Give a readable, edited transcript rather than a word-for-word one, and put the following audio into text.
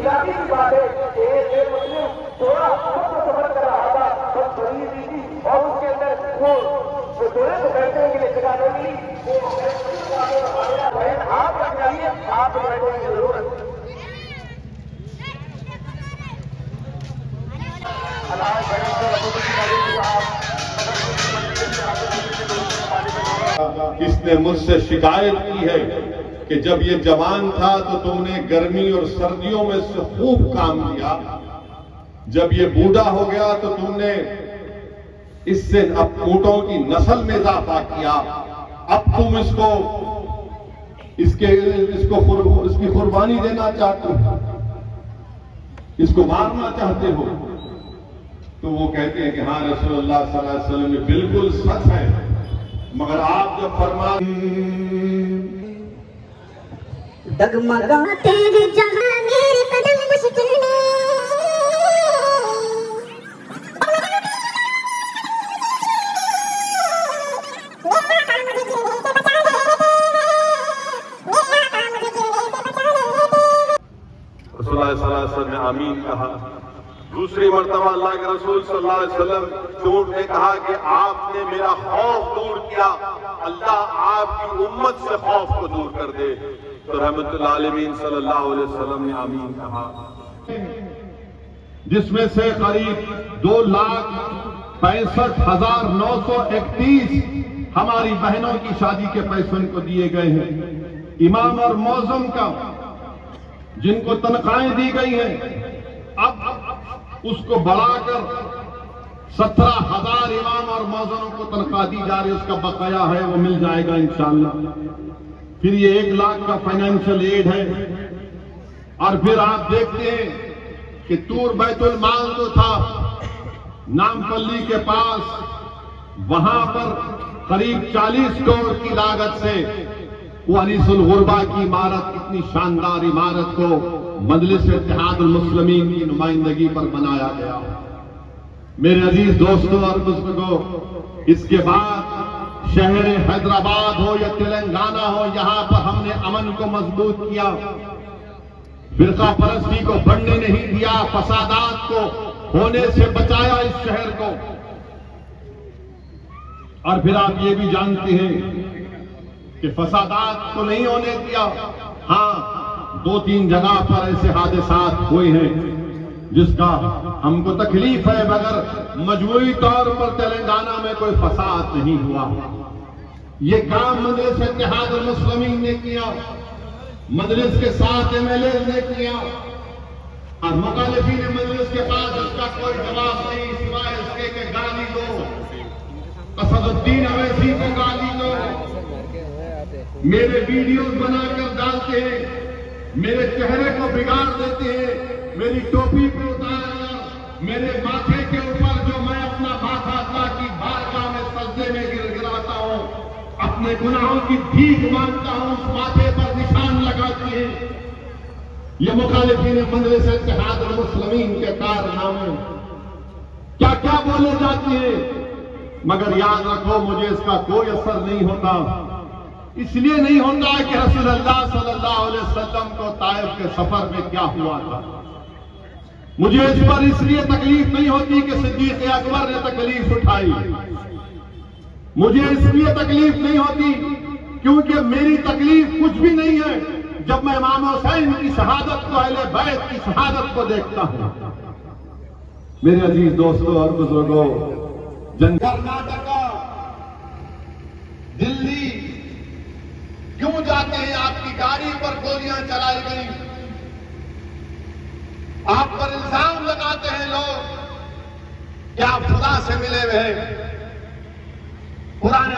علاقے کی بات ہے کہ ایک مسلم تھوڑا سفر کر رہا تھا، بس بڑی ہوئی تھی اور اس کے اندر وہ تھوڑے سے بیٹھنے کے لیے جگہ نہیں ملی، بہن آپ لگ جائیے، آپ بیٹھنے کی ضرورت اس نے مجھ سے شکایت کی ہے کہ جب یہ جوان تھا تو تم نے گرمی اور سردیوں میں سے خوب کام کیا، جب یہ بوڑھا ہو گیا تو تم نے اس سے اب اونٹوں کی نسل میں اضافہ کیا، اب تم اس کی قربانی دینا چاہتے ہو، اس کو مارنا چاہتے ہو۔ تو وہ کہتے ہیں کہ ہاں رسول اللہ صلی اللہ علیہ وسلم یہ بالکل سچ ہے، مگر آپ جب ڈگمگاتے ہیں جہاں میرے قدم مشکل میں، رسول اللہ صلی اللہ علیہ وسلم نے آمین کہا۔ دوسری مرتبہ اللہ کے رسول صلی اللہ علیہ وسلم چونٹ نے کہا کہ آپ نے میرا خوف دور کیا، اللہ آپ کی امت سے خوف کو دور کر دے، تو رحمت العالمین صلی اللہ علیہ وسلم نے آمین کہا۔ جس میں سے قریب 2,65,931 ہماری بہنوں کی شادی کے پیسے ان کو دیے گئے ہیں، امام اور مؤذن کا جن کو تنخواہیں دی گئی ہیں، اب اس کو بڑھا کر 17,000 امام اور مؤذنوں کو تنخواہ دی جا رہی ہے، اس کا بقایا ہے وہ مل جائے گا انشاءاللہ۔ پھر یہ 1 لاکھ کا فائنینشل ایڈ ہے، اور پھر آپ دیکھتے ہیں کہ تور بیت المال جو تھا نامپلی کے پاس، وہاں پر قریب 40 کروڑ کی لاگت سے وہ انیس الغربا کی عمارت، اتنی شاندار عمارت کو مجلس اتحاد المسلمین کی نمائندگی پر بنایا گیا۔ میرے عزیز دوستوں اور بزرگوں، اس کے بعد شہر حیدرآباد ہو یا تلنگانہ ہو، یہاں پر ہم نے امن کو مضبوط کیا، فرقہ پرستی کو بڑھنے نہیں دیا، فسادات کو ہونے سے بچایا اس شہر کو۔ اور پھر آپ یہ بھی جانتے ہیں کہ فسادات تو نہیں ہونے دیا، ہاں 2-3 جگہ پر ایسے حادثات ہوئے ہیں جس کا ہم کو تکلیف ہے، مگر مجموعی طور پر تلنگانہ میں کوئی فساد نہیں ہوا۔ یہ کام مجلس اتحاد المسلمین نے کیا، مجلس کے 7 MLA نے کیا، اور مخالفین مجلس کے پاس اس کا کوئی جواب نہیں سوائے اس کے کہ گالی دو، اسد الدین اویسی کو گالی دو، میرے ویڈیوز بنا کر ڈالتے ہیں، میرے چہرے کو بگاڑ دیتے ہیں، میری ٹوپی کو اتارا، میرے ماتھے کے اوپر جو میں اپنا ماتھا اللہ کی بارگاہ میں سجدے میں گراتا ہوں، اپنے گناہوں کی بھیک مانگتا ہوں، اس ماتھے پر نشان لگاتی ہیں۔ یہ مخالفین مجلس اتحاد المسلمین کے کارنامے کیا کیا بولے جاتے ہیں، مگر یاد رکھو مجھے اس کا کوئی اثر نہیں ہوتا۔ اس لیے نہیں ہوتا کہ رسول اللہ صلی اللہ علیہ وسلم کو طائف کے سفر میں کیا ہوا تھا، مجھے اس پر اس لیے تکلیف نہیں ہوتی کہ صدیق اکبر نے تکلیف اٹھائی، مجھے اس لیے تکلیف نہیں ہوتی کیونکہ میری تکلیف کچھ بھی نہیں ہے جب میں امام حسین کی شہادت کو، اہل بیت کی شہادت کو دیکھتا ہوں۔ میرے عزیز دوستوں اور بزرگوں، کرناٹکا، دلی کیوں جاتے ہیں؟ آپ کی گاڑی پر گولیاں چلائی گئی، آپ پر الزام لگاتے ہیں لوگ کہ آپ خدا سے ملے ہوئے ہیں۔ قرآن